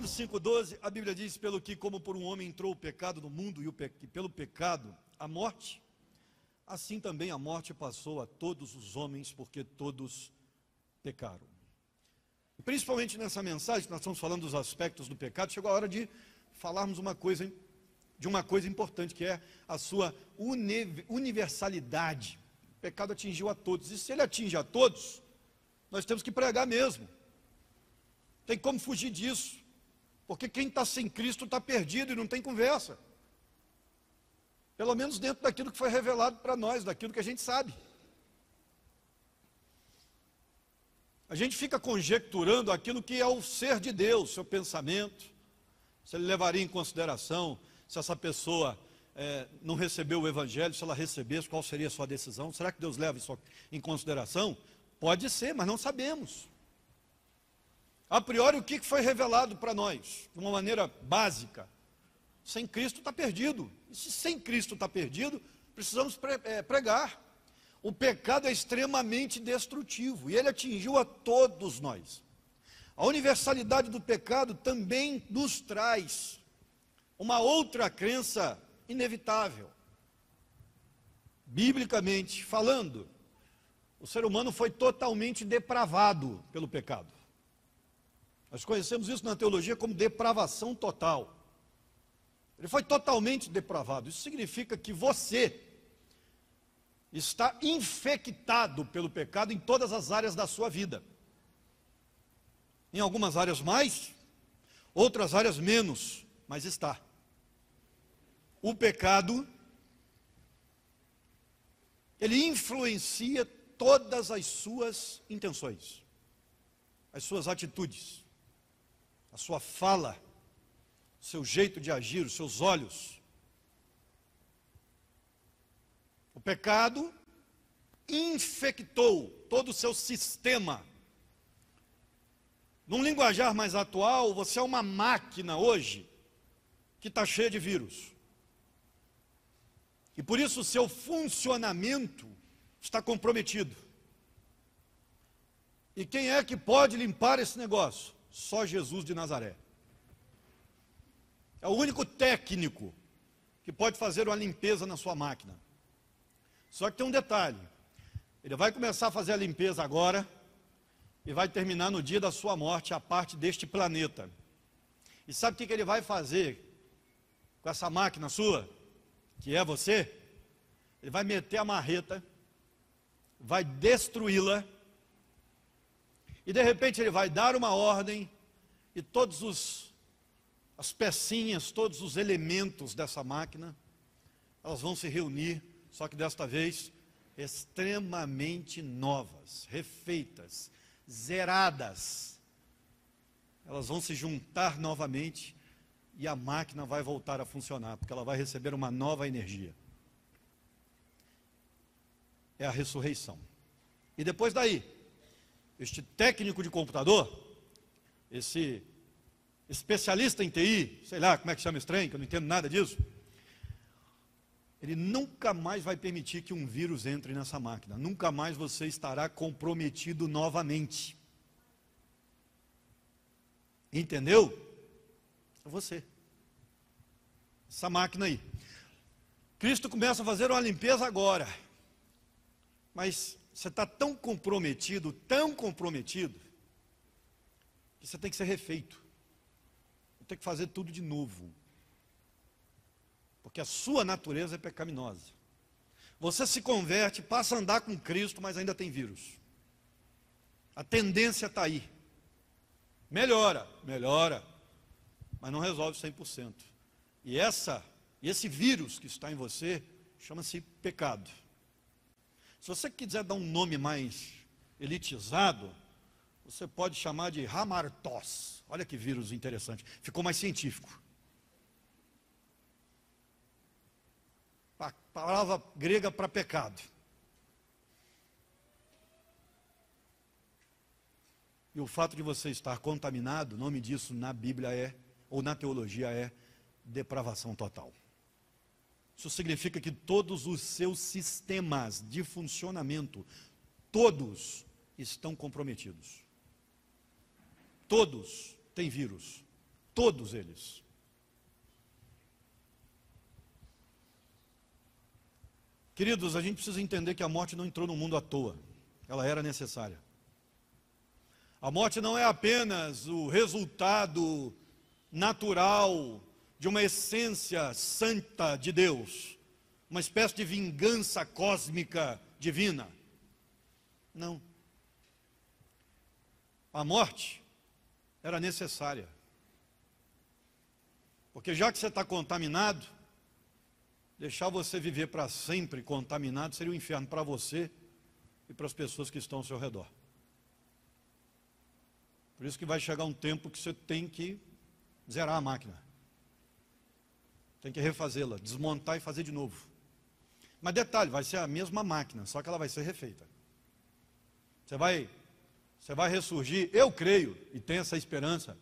Romanos 5,12, a Bíblia diz: pelo que como por um homem entrou o pecado no mundo e pelo pecado a morte, assim também a morte passou a todos os homens, porque todos pecaram. Principalmente nessa mensagem, nós estamos falando dos aspectos do pecado, chegou a hora de falarmos uma coisa importante, que é a sua universalidade. O pecado atingiu a todos, e se ele atinge a todos, nós temos que pregar mesmo. Tem como fugir disso, porque quem está sem Cristo está perdido e não tem conversa. Pelo menos dentro daquilo que foi revelado para nós, daquilo que a gente sabe. A gente fica conjecturando aquilo que é o ser de Deus, seu pensamento, se ele levaria em consideração, se essa pessoa não recebeu o Evangelho, se ela recebesse, qual seria a sua decisão? Será que Deus leva isso em consideração? Pode ser, mas não sabemos. A priori, o que foi revelado para nós? De uma maneira básica. Sem Cristo está perdido. E se sem Cristo está perdido, precisamos pregar. O pecado é extremamente destrutivo e ele atingiu a todos nós. A universalidade do pecado também nos traz uma outra crença inevitável. Biblicamente falando, o ser humano foi totalmente depravado pelo pecado. Nós conhecemos isso na teologia como depravação total. Ele foi totalmente depravado. Isso significa que você está infectado pelo pecado em todas as áreas da sua vida. Em algumas áreas mais, outras áreas menos, mas está. O pecado, ele influencia todas as suas intenções, as suas atitudes, a sua fala, o seu jeito de agir, os seus olhos. O pecado infectou todo o seu sistema. Num linguajar mais atual, você é uma máquina hoje que está cheia de vírus. E por isso o seu funcionamento está comprometido. E quem é que pode limpar esse negócio? Só Jesus de Nazaré. É o único técnico que pode fazer uma limpeza na sua máquina. Só que tem um detalhe: ele vai começar a fazer a limpeza agora e vai terminar no dia da sua morte a parte deste planeta. E sabe o que ele vai fazer com essa máquina sua, que é você? Ele vai meter a marreta, vai destruí-la, e de repente ele vai dar uma ordem, e as pecinhas, todos os elementos dessa máquina, elas vão se reunir, só que desta vez extremamente novas, refeitas, zeradas. Elas vão se juntar novamente e a máquina vai voltar a funcionar, porque ela vai receber uma nova energia. É a ressurreição. E depois daí, este técnico de computador, esse especialista em TI, sei lá como é que chama esse trem, que eu não entendo nada disso, ele nunca mais vai permitir que um vírus entre nessa máquina. Nunca mais você estará comprometido novamente. Entendeu? É você. Essa máquina aí. Cristo começa a fazer uma limpeza agora. Mas você está tão comprometido, que você tem que ser refeito. Tem que fazer tudo de novo. Porque a sua natureza é pecaminosa. Você se converte, passa a andar com Cristo, mas ainda tem vírus. A tendência está aí. Melhora, mas não resolve 100%. E esse vírus que está em você chama-se pecado. Se você quiser dar um nome mais elitizado, você pode chamar de hamartos. Olha que vírus interessante. Ficou mais científico. A palavra grega para pecado. E o fato de você estar contaminado, o nome disso na Bíblia ou na teologia é depravação total. Isso significa que todos os seus sistemas de funcionamento, todos estão comprometidos. Todos têm vírus. Todos eles. Queridos, a gente precisa entender que a morte não entrou no mundo à toa. Ela era necessária. A morte não é apenas o resultado natural de uma essência santa de Deus, uma espécie de vingança cósmica divina. Não. A morte era necessária. Porque já que você está contaminado, deixar você viver para sempre contaminado seria um inferno para você e para as pessoas que estão ao seu redor. Por isso que vai chegar um tempo que você tem que zerar a máquina. Tem que refazê-la, desmontar e fazer de novo. Mas detalhe, vai ser a mesma máquina, só que ela vai ser refeita. Você vai ressurgir, eu creio, e tenho essa esperança.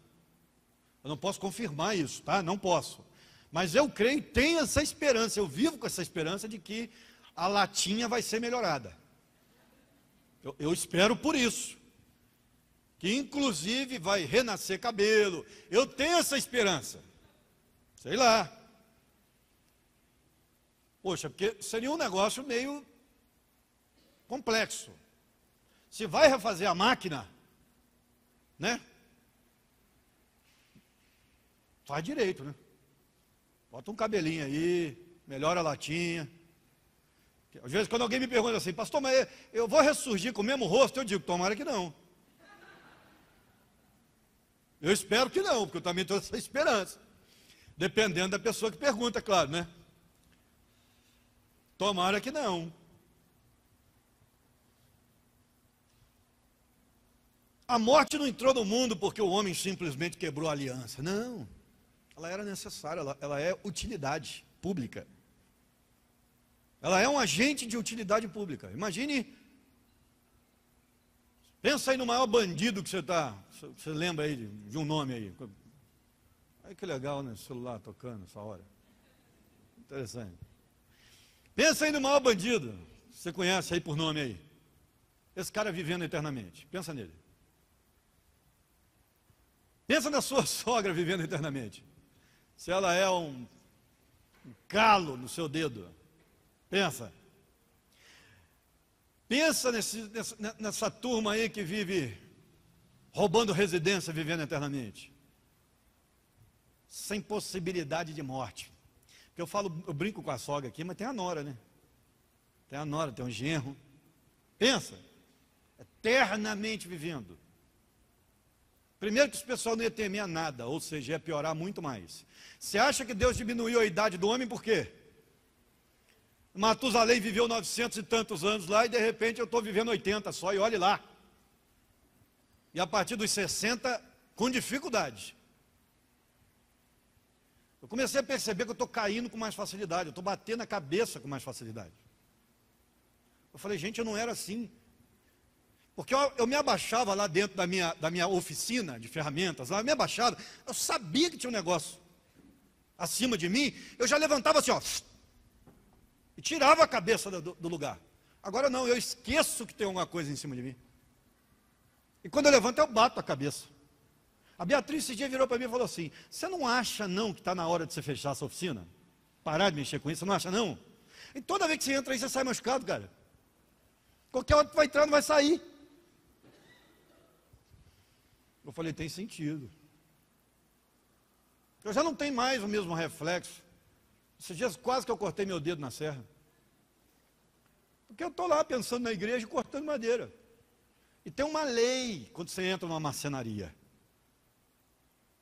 Eu não posso confirmar isso, tá? Não posso. Mas eu creio e tenho essa esperança, eu vivo com essa esperança de que a latinha vai ser melhorada. Eu espero por isso. Que inclusive vai renascer cabelo. Eu tenho essa esperança. Sei lá. Poxa, porque seria um negócio meio complexo. Se vai refazer a máquina, né? Faz direito, né? Bota um cabelinho aí, melhora a latinha. Às vezes quando alguém me pergunta assim, pastor, mas eu vou ressurgir com o mesmo rosto? Eu digo, tomara que não. Eu espero que não, porque eu também tenho essa esperança. Dependendo da pessoa que pergunta, claro, né? Tomara que não. A morte não entrou no mundo porque o homem simplesmente quebrou a aliança. Não. Ela era necessária, ela é utilidade pública. Ela é um agente de utilidade pública. Imagine, pensa aí no maior bandido que você lembra aí de um nome aí. Ai, que legal, né? O celular tocando essa hora. Interessante. Pensa aí no maior bandido, você conhece aí por nome aí. Esse cara vivendo eternamente. Pensa nele. Pensa na sua sogra vivendo eternamente. Se ela é um calo no seu dedo. Pensa. Pensa nessa turma aí que vive roubando residência, vivendo eternamente. Sem possibilidade de morte. Porque eu brinco com a sogra aqui, mas tem a nora, né? Tem a nora, tem um genro. Pensa. Eternamente vivendo. Primeiro que esse pessoal não ia temer a nada, ou seja, ia piorar muito mais. Você acha que Deus diminuiu a idade do homem por quê? Matusalém viveu 900 e tantos anos lá e de repente eu estou vivendo 80 só, e olhe lá. E a partir dos 60, com dificuldade. Eu comecei a perceber que eu estou caindo com mais facilidade, eu estou batendo a cabeça com mais facilidade. Eu falei, gente, eu não era assim. Porque eu me abaixava lá dentro da minha oficina de ferramentas, lá, eu me abaixava, eu sabia que tinha um negócio acima de mim, eu já levantava assim, ó, e tirava a cabeça do lugar. Agora não, eu esqueço que tem alguma coisa em cima de mim. E quando eu levanto, eu bato a cabeça. A Beatriz esse dia virou para mim e falou assim, você não acha não que está na hora de você fechar essa oficina? Parar de mexer com isso, você não acha não? E toda vez que você entra aí, você sai machucado, cara. Qualquer hora que vai entrar, não vai sair. Eu falei, tem sentido. Eu já não tenho mais o mesmo reflexo. Esses dias quase que eu cortei meu dedo na serra. Porque eu estou lá pensando na igreja e cortando madeira. E tem uma lei quando você entra numa marcenaria.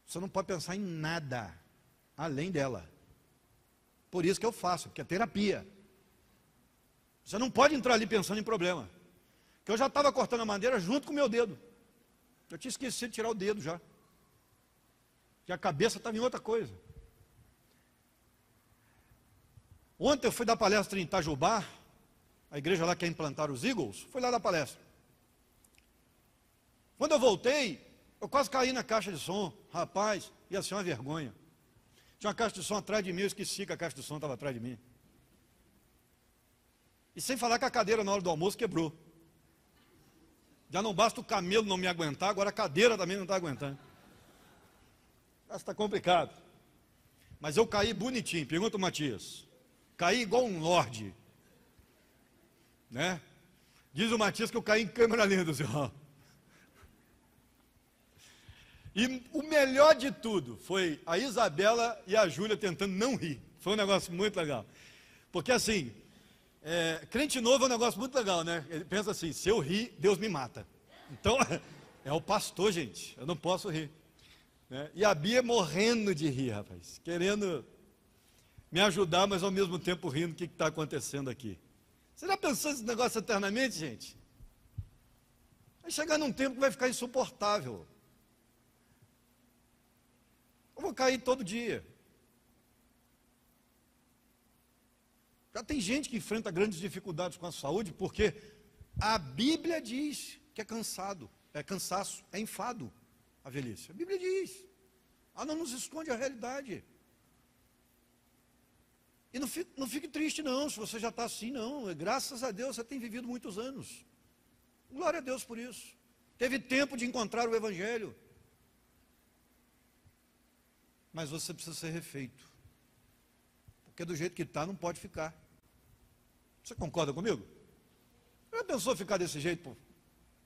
Você não pode pensar em nada além dela. Por isso que eu faço, porque é terapia. Você não pode entrar ali pensando em problema. Porque eu já estava cortando a madeira junto com o meu dedo. Eu tinha esquecido de tirar o dedo já. Que a cabeça estava em outra coisa. Ontem eu fui dar palestra em Itajubá, a igreja lá quer implantar os Eagles, fui lá dar palestra. Quando eu voltei, eu quase caí na caixa de som. Rapaz, ia ser uma vergonha. Tinha uma caixa de som atrás de mim, eu esqueci que a caixa de som estava atrás de mim. E sem falar que a cadeira na hora do almoço quebrou. Já não basta o camelo não me aguentar, agora a cadeira também não está aguentando. Está complicado. Mas eu caí bonitinho, pergunta o Matias. Caí igual um lorde, né? Diz o Matias que eu caí em câmera lenta, senhor. E o melhor de tudo foi a Isabela e a Júlia tentando não rir. Foi um negócio muito legal. Porque assim, crente novo é um negócio muito legal, né? Ele pensa assim, se eu rir, Deus me mata. Então, é o pastor, gente, eu não posso rir, né? E a Bia morrendo de rir, rapaz, querendo me ajudar, mas ao mesmo tempo rindo, o que está acontecendo aqui? Você já pensou nesse negócio eternamente, gente? Vai chegar num tempo que vai ficar insuportável. Eu vou cair todo dia. Já tem gente que enfrenta grandes dificuldades com a saúde, porque a Bíblia diz que é cansado, é cansaço, é enfado a velhice. A Bíblia diz. Ela não nos esconde a realidade. E não fique triste não, se você já está assim, não. Graças a Deus você tem vivido muitos anos. Glória a Deus por isso. Teve tempo de encontrar o Evangelho. Mas você precisa ser refeito. Porque do jeito que está, não pode ficar. Você concorda comigo? Já pensou ficar desse jeito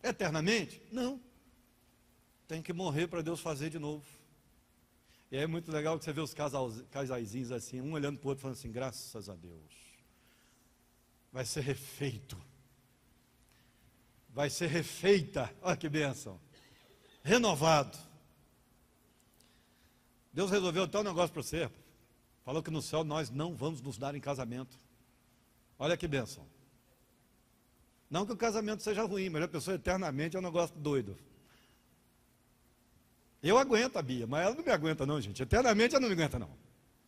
eternamente? Não. Tem que morrer para Deus fazer de novo. E é muito legal que você vê os casaizinhos assim, um olhando para o outro, falando assim, graças a Deus. Vai ser refeito. Vai ser refeita. Olha que bênção. Renovado. Deus resolveu até um negócio para você. Falou que no céu nós não vamos nos dar em casamento. Olha que bênção. Não que o casamento seja ruim, mas a pessoa eternamente é um negócio doido. Eu aguento a Bia, mas ela não me aguenta não, gente. Eternamente ela não me aguenta não.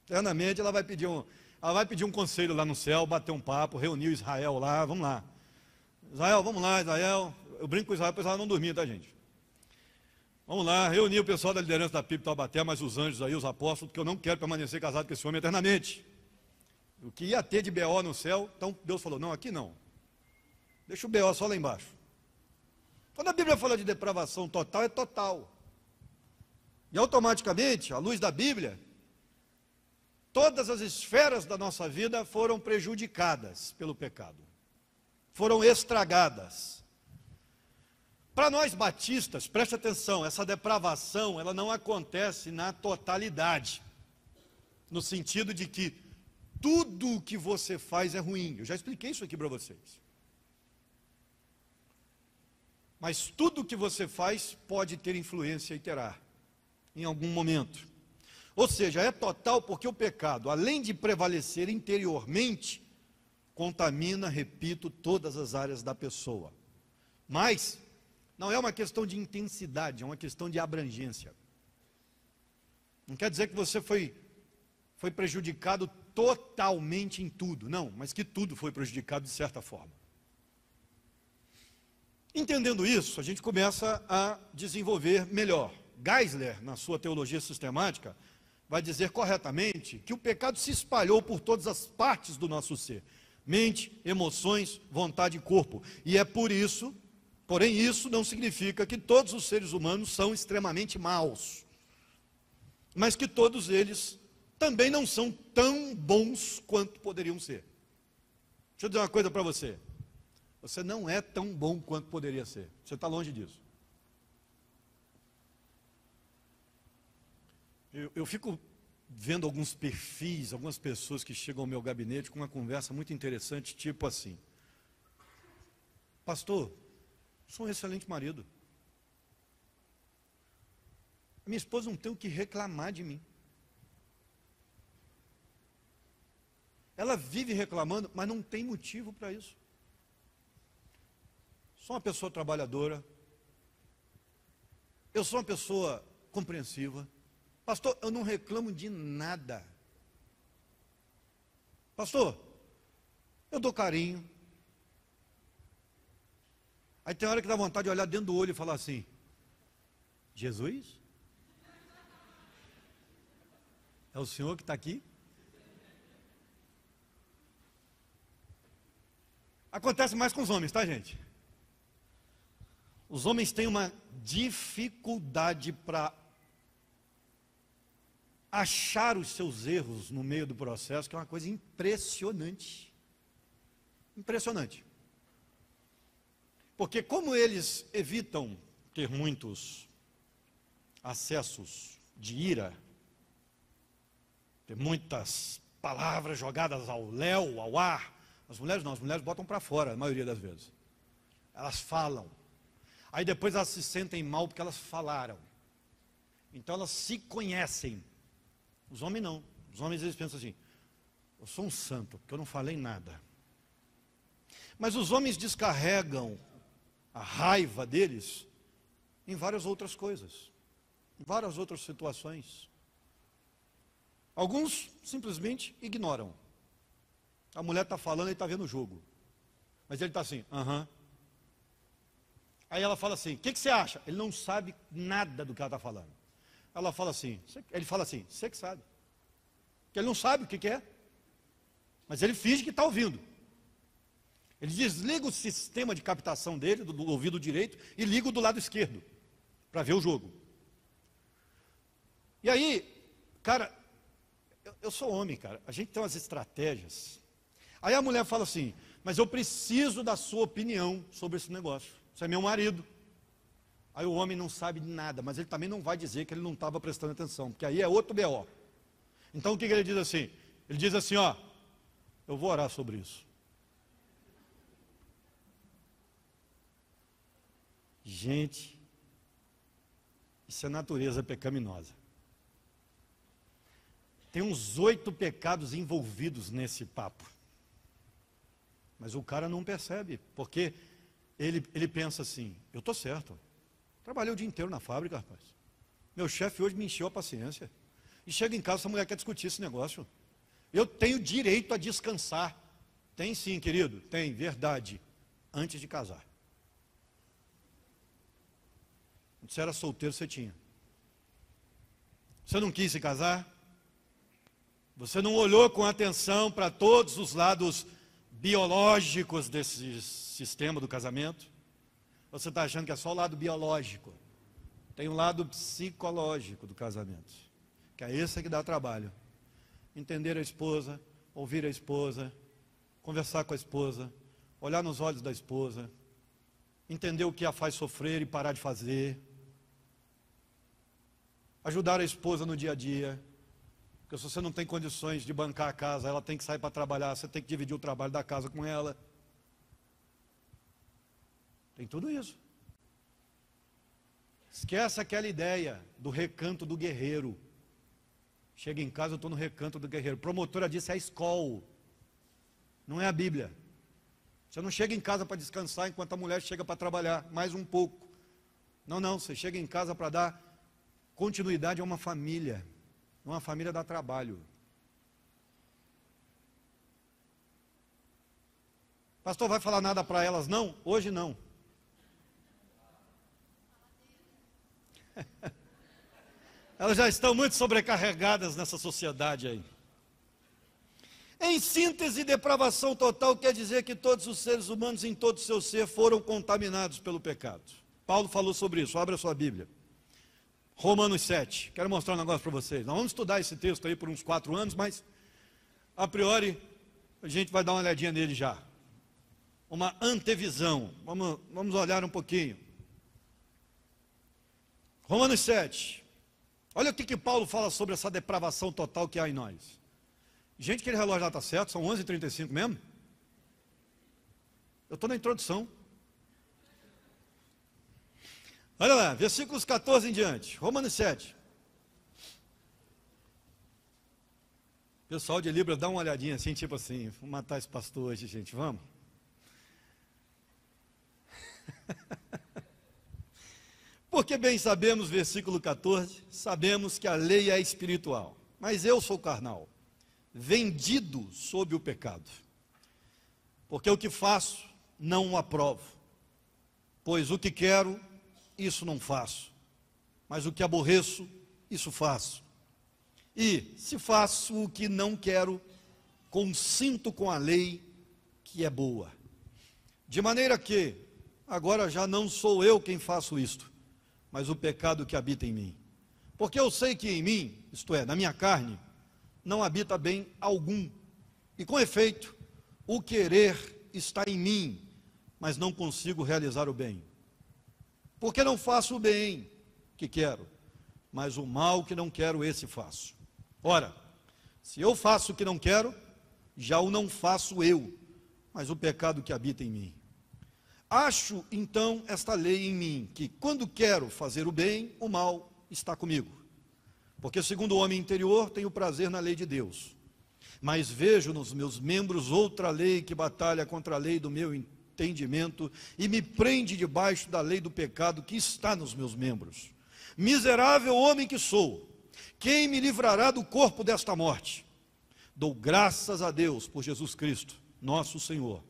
Eternamente ela vai pedir um conselho lá no céu, bater um papo, reunir o Israel lá, vamos lá. Israel, vamos lá, Israel. Eu brinco com o Israel, para Israel não dormir, tá, gente? Vamos lá, reunir o pessoal da liderança da PIB Taubaté, mas os anjos aí, os apóstolos, porque eu não quero permanecer casado com esse homem eternamente. O que ia ter de BO no céu, então Deus falou, não, aqui não. Deixa o BO só lá embaixo. Quando a Bíblia fala de depravação total, é total. E automaticamente, à luz da Bíblia, todas as esferas da nossa vida foram prejudicadas pelo pecado. Foram estragadas. Para nós batistas, preste atenção, essa depravação, ela não acontece na totalidade. No sentido de que tudo o que você faz é ruim. Eu já expliquei isso aqui para vocês. Mas tudo o que você faz pode ter influência e terá, em algum momento. Ou seja, é total porque o pecado, além de prevalecer interiormente, contamina, repito, todas as áreas da pessoa. Mas não é uma questão de intensidade, é uma questão de abrangência. Não quer dizer que você foi prejudicado totalmente em tudo, não, mas que tudo foi prejudicado de certa forma. Entendendo isso, a gente começa a desenvolver melhor. Geisler, na sua teologia sistemática, vai dizer corretamente que o pecado se espalhou por todas as partes do nosso ser. Mente, emoções, vontade e corpo. E é por isso, porém isso não significa que todos os seres humanos são extremamente maus. Mas que todos eles também não são tão bons quanto poderiam ser. Deixa eu dizer uma coisa para você. Você não é tão bom quanto poderia ser. Você está longe disso. Eu fico vendo alguns perfis, algumas pessoas que chegam ao meu gabinete com uma conversa muito interessante, tipo assim: pastor, sou um excelente marido. A minha esposa não tem o que reclamar de mim. Ela vive reclamando, mas não tem motivo para isso. Sou uma pessoa trabalhadora. Eu sou uma pessoa compreensiva. Pastor, eu não reclamo de nada. Pastor, eu dou carinho. Aí tem hora que dá vontade de olhar dentro do olho e falar assim: Jesus? É o Senhor que está aqui? Acontece mais com os homens, tá, gente? Os homens têm uma dificuldade para achar os seus erros no meio do processo, que é uma coisa impressionante. Impressionante. Porque como eles evitam ter muitos acessos de ira, ter muitas palavras jogadas ao léu, ao ar, as mulheres não, as mulheres botam para fora, a maioria das vezes. Elas falam. Aí depois elas se sentem mal porque elas falaram. Então elas se conhecem. Os homens não. Os homens eles pensam assim, eu sou um santo, porque eu não falei nada. Mas os homens descarregam a raiva deles em várias outras coisas, em várias outras situações. Alguns simplesmente ignoram. A mulher está falando e está vendo o jogo. Mas ele está assim, aham. Aí ela fala assim, o que você acha? Ele não sabe nada do que ela está falando. Ela fala assim, ele fala assim, você que sabe. Porque ele não sabe o que é. Mas ele finge que está ouvindo. Ele desliga o sistema de captação dele, do ouvido direito, e liga o do lado esquerdo, para ver o jogo. E aí, cara, eu sou homem, cara, a gente tem umas estratégias. Aí a mulher fala assim, mas eu preciso da sua opinião sobre esse negócio. Você é meu marido. Aí o homem não sabe nada, mas ele também não vai dizer que ele não estava prestando atenção, porque aí é outro BO. Então o que ele diz assim? Ele diz assim, ó, eu vou orar sobre isso. Gente, isso é natureza pecaminosa. Tem uns 8 pecados envolvidos nesse papo. Mas o cara não percebe, porque ele pensa assim, eu estou certo. Trabalhei o dia inteiro na fábrica, rapaz. Meu chefe hoje me encheu a paciência. E chega em casa, essa mulher quer discutir esse negócio. Eu tenho direito a descansar. Tem sim, querido, tem, verdade. Antes de casar. Quando você era solteiro, você tinha. Você não quis se casar? Você não olhou com atenção para todos os lados biológicos desse sistema do casamento? Você está achando que é só o lado biológico? Tem um lado psicológico do casamento, que é esse que dá trabalho. Entender a esposa, ouvir a esposa, conversar com a esposa, olhar nos olhos da esposa, entender o que a faz sofrer e parar de fazer, ajudar a esposa no dia a dia, porque se você não tem condições de bancar a casa, ela tem que sair para trabalhar, você tem que dividir o trabalho da casa com ela. Tem tudo isso. Esquece aquela ideia do recanto do guerreiro. Chega em casa, eu estou no recanto do guerreiro. Promotora disse, é a escola. Não é a Bíblia. Você não chega em casa para descansar enquanto a mulher chega para trabalhar, mais um pouco. Não, você chega em casa para dar continuidade a uma família. Uma família dá trabalho. Pastor, vai falar nada para elas? Não, hoje não. Elas já estão muito sobrecarregadas nessa sociedade aí. Em síntese, depravação total quer dizer que todos os seres humanos em todo o seu ser foram contaminados pelo pecado. Paulo falou sobre isso, abre a sua Bíblia. Romanos 7, quero mostrar um negócio para vocês. Nós vamos estudar esse texto aí por uns 4 anos, mas a priori a gente vai dar uma olhadinha nele já. Uma antevisão, vamos olhar um pouquinho. Romanos 7, olha o que Paulo fala sobre essa depravação total que há em nós. Gente, aquele relógio lá está certo, são 11h35 mesmo? Eu estou na introdução. Olha lá, versículos 14 em diante, Romanos 7. Pessoal de Libras, dá uma olhadinha assim, tipo assim, vamos matar esse pastor hoje, gente, vamos? Porque bem sabemos, versículo 14, sabemos que a lei é espiritual, mas eu sou carnal, vendido sob o pecado. Porque o que faço, não o aprovo, pois o que quero, isso não faço, mas o que aborreço, isso faço. E, se faço o que não quero, consinto com a lei que é boa. De maneira que, agora já não sou eu quem faço isto, mas o pecado que habita em mim. Porque eu sei que em mim, isto é, na minha carne, não habita bem algum. E com efeito, o querer está em mim, mas não consigo realizar o bem. Porque não faço o bem que quero, mas o mal que não quero, esse faço. Ora, se eu faço o que não quero, já o não faço eu, mas o pecado que habita em mim. Acho, então, esta lei em mim, que quando quero fazer o bem, o mal está comigo. Porque segundo o homem interior, tenho prazer na lei de Deus. Mas vejo nos meus membros outra lei que batalha contra a lei do meu entendimento e me prende debaixo da lei do pecado que está nos meus membros. Miserável homem que sou, quem me livrará do corpo desta morte? Dou graças a Deus por Jesus Cristo, nosso Senhor.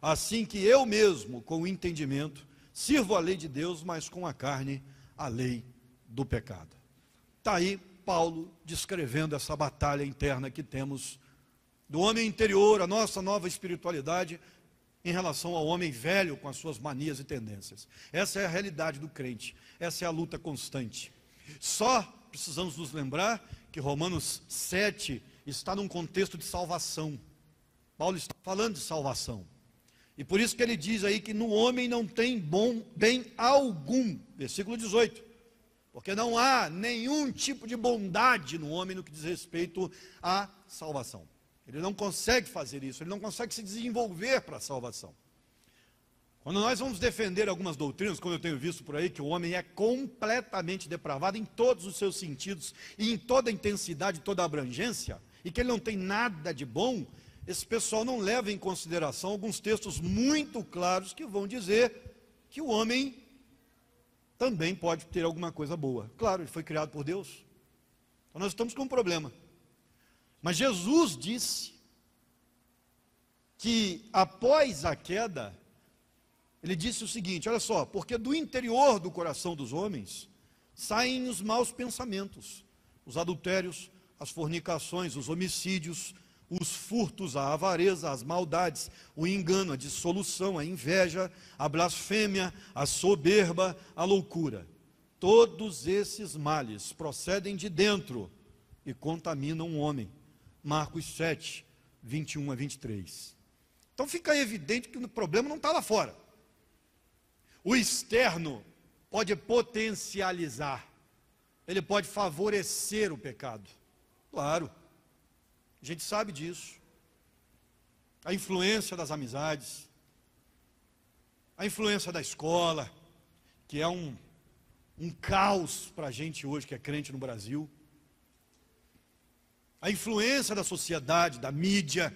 Assim que eu mesmo, com o entendimento, sirvo a lei de Deus, mas com a carne, a lei do pecado. Está aí Paulo descrevendo essa batalha interna que temos do homem interior, a nossa nova espiritualidade, em relação ao homem velho com as suas manias e tendências. Essa é a realidade do crente, essa é a luta constante. Só precisamos nos lembrar que Romanos 7 está num contexto de salvação. Paulo está falando de salvação. E por isso que ele diz aí que no homem não tem bem algum, versículo 18, porque não há nenhum tipo de bondade no homem no que diz respeito à salvação. Ele não consegue fazer isso, ele não consegue se desenvolver para a salvação. Quando nós vamos defender algumas doutrinas, como eu tenho visto por aí, que o homem é completamente depravado em todos os seus sentidos, e em toda a intensidade, toda a abrangência, e que ele não tem nada de bom, esse pessoal não leva em consideração alguns textos muito claros que vão dizer que o homem também pode ter alguma coisa boa. Claro, ele foi criado por Deus. Então nós estamos com um problema. Mas Jesus disse que após a queda, ele disse o seguinte, olha só, porque do interior do coração dos homens saem os maus pensamentos, os adultérios, as fornicações, os homicídios, os furtos, a avareza, as maldades, o engano, a dissolução, a inveja, a blasfêmia, a soberba, a loucura. Todos esses males procedem de dentro e contaminam o homem. Marcos 7, 21 a 23. Então fica evidente que o problema não está lá fora. O externo pode potencializar, ele pode favorecer o pecado. Claro. A gente sabe disso. A influência das amizades, a influência da escola, que é um caos para a gente hoje que é crente no Brasil. A influência da sociedade, da mídia,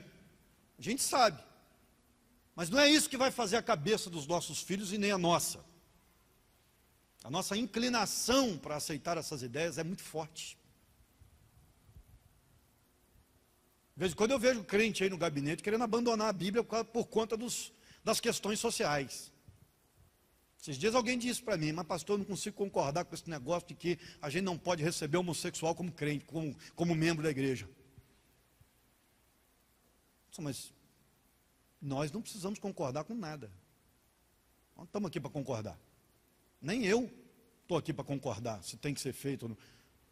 a gente sabe. Mas não é isso que vai fazer a cabeça dos nossos filhos e nem a nossa. A nossa inclinação para aceitar essas ideias é muito forte. De vez em quando eu vejo crente aí no gabinete querendo abandonar a Bíblia por conta das questões sociais. Esses dias alguém disse para mim, mas pastor, eu não consigo concordar com esse negócio de que a gente não pode receber homossexual como crente, como membro da igreja. Mas nós não precisamos concordar com nada. Não estamos aqui para concordar. Nem eu estou aqui para concordar se tem que ser feito ou não.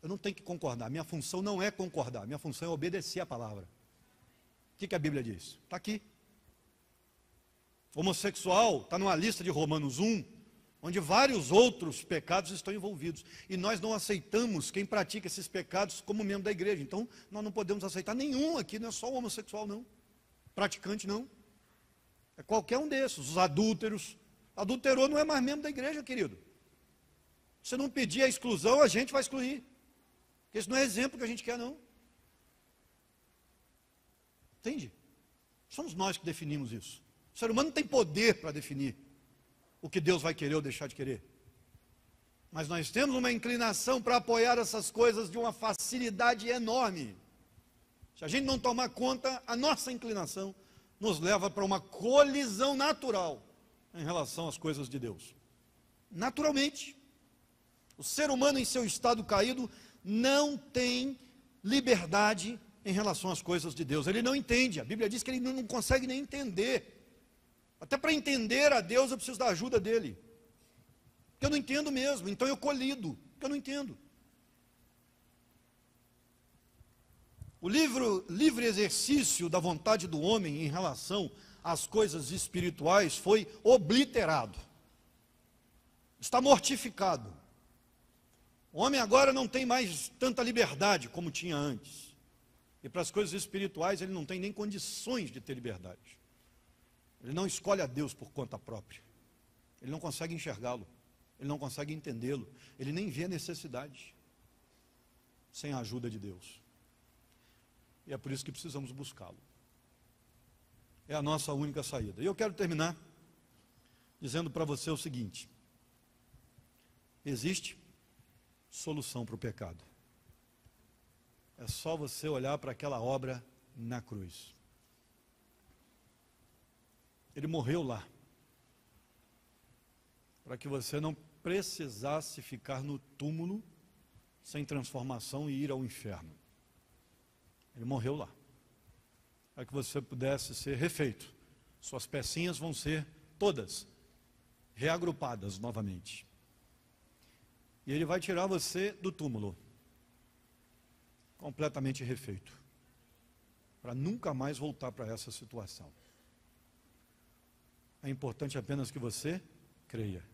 Eu não tenho que concordar, minha função não é concordar, minha função é obedecer a palavra. O que a Bíblia diz? Está aqui. Homossexual está numa lista de Romanos 1, onde vários outros pecados estão envolvidos. E nós não aceitamos quem pratica esses pecados como membro da igreja. Então, nós não podemos aceitar nenhum aqui, não é só o homossexual não. Praticante não. É qualquer um desses, os adúlteros. Adulterou não é mais membro da igreja, querido. Se não pedir a exclusão, a gente vai excluir. Porque isso não é exemplo que a gente quer, não. Entende? Somos nós que definimos isso. O ser humano não tem poder para definir o que Deus vai querer ou deixar de querer. Mas nós temos uma inclinação para apoiar essas coisas de uma facilidade enorme. Se a gente não tomar conta, a nossa inclinação nos leva para uma colisão natural em relação às coisas de Deus. Naturalmente. O ser humano em seu estado caído não tem liberdade em relação às coisas de Deus. Ele não entende. A Bíblia diz que ele não consegue nem entender. Até para entender a Deus eu preciso da ajuda dele. Porque eu não entendo mesmo. Então eu colido. Porque eu não entendo. O livre exercício da vontade do homem em relação às coisas espirituais foi obliterado. Está mortificado. O homem agora não tem mais tanta liberdade como tinha antes. E para as coisas espirituais ele não tem nem condições de ter liberdade. Ele não escolhe a Deus por conta própria. Ele não consegue enxergá-lo. Ele não consegue entendê-lo. Ele nem vê a necessidade sem a ajuda de Deus. E é por isso que precisamos buscá-lo. É a nossa única saída. E eu quero terminar dizendo para você o seguinte: existe solução para o pecado. É só você olhar para aquela obra na cruz. Ele morreu lá, para que você não precisasse ficar no túmulo sem transformação e ir ao inferno. Ele morreu lá, para que você pudesse ser refeito. Suas pecinhas vão ser todas reagrupadas novamente. E ele vai tirar você do túmulo, completamente refeito, para nunca mais voltar para essa situação. É importante apenas que você creia.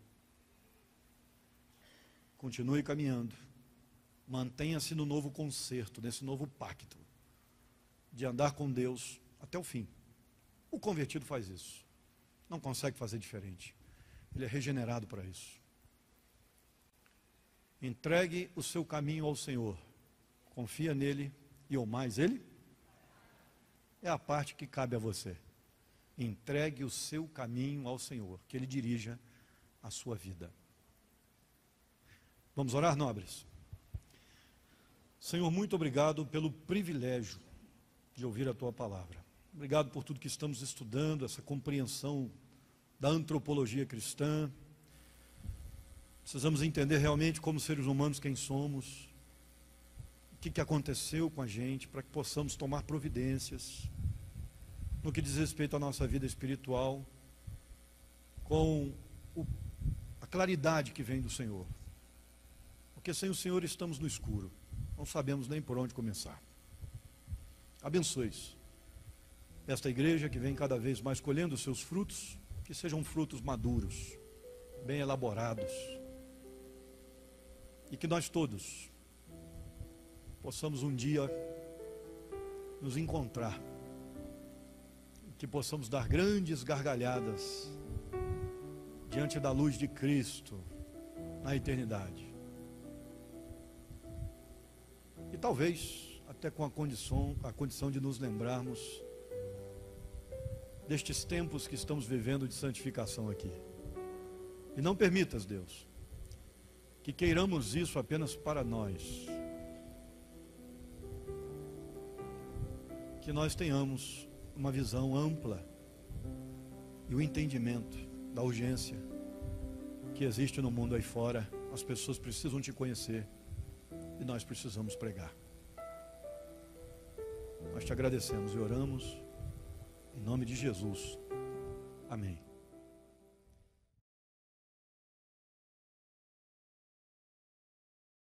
Continue caminhando. Mantenha-se no novo concerto, nesse novo pacto, de andar com Deus até o fim. O convertido faz isso. Não consegue fazer diferente. Ele é regenerado para isso. Entregue o seu caminho ao Senhor. Confia nele e ou mais ele. É a parte que cabe a você. Entregue o seu caminho ao Senhor, que Ele dirija a sua vida. Vamos orar, nobres? Senhor, muito obrigado pelo privilégio de ouvir a Tua palavra. Obrigado por tudo que estamos estudando, essa compreensão da antropologia cristã. Precisamos entender realmente como seres humanos quem somos, o que aconteceu com a gente, para que possamos tomar providências no que diz respeito à nossa vida espiritual, com a claridade que vem do Senhor. Porque sem o Senhor estamos no escuro, não sabemos nem por onde começar. Abençoe-os esta igreja que vem cada vez mais colhendo os seus frutos, que sejam frutos maduros, bem elaborados, e que nós todos possamos um dia nos encontrar, que possamos dar grandes gargalhadas diante da luz de Cristo na eternidade. E talvez até com a condição de nos lembrarmos destes tempos que estamos vivendo de santificação aqui. E não permitas, Deus, que queiramos isso apenas para nós. Que nós tenhamos uma visão ampla e o entendimento da urgência que existe no mundo aí fora. As pessoas precisam te conhecer e nós precisamos pregar. Nós te agradecemos e oramos em nome de Jesus. Amém.